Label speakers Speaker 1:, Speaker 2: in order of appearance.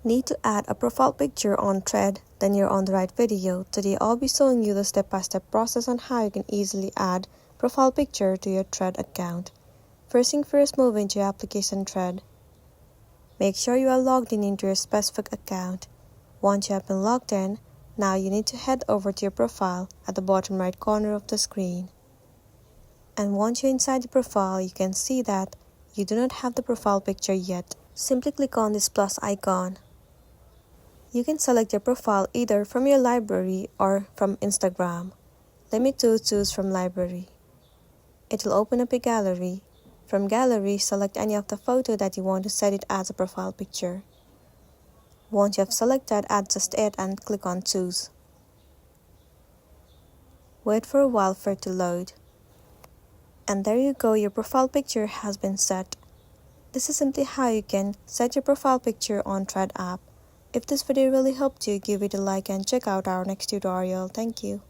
Speaker 1: Need to add a profile picture on Thread? Then you're on the right video. Today I'll be showing you the step-by-step process on how you can easily add profile picture to your Thread account. First thing first, move into your application Thread. Make sure you are logged in into your specific account. Once you have been logged in, now you need to head over to your profile at the bottom right corner of the screen. And once you're inside the profile, you can see that you do not have the profile picture yet. Simply click on this plus icon. You can select your profile either from your library or from Instagram. Let me choose from library. It will open up a gallery. From gallery, select any of the photo that you want to set it as a profile picture. Once you have selected, adjust it and click on choose. Wait for a while for it to load. And there you go, your profile picture has been set. This is simply how you can set your profile picture on Thread app. If this video really helped you, give it a like and check out our next tutorial. Thank you.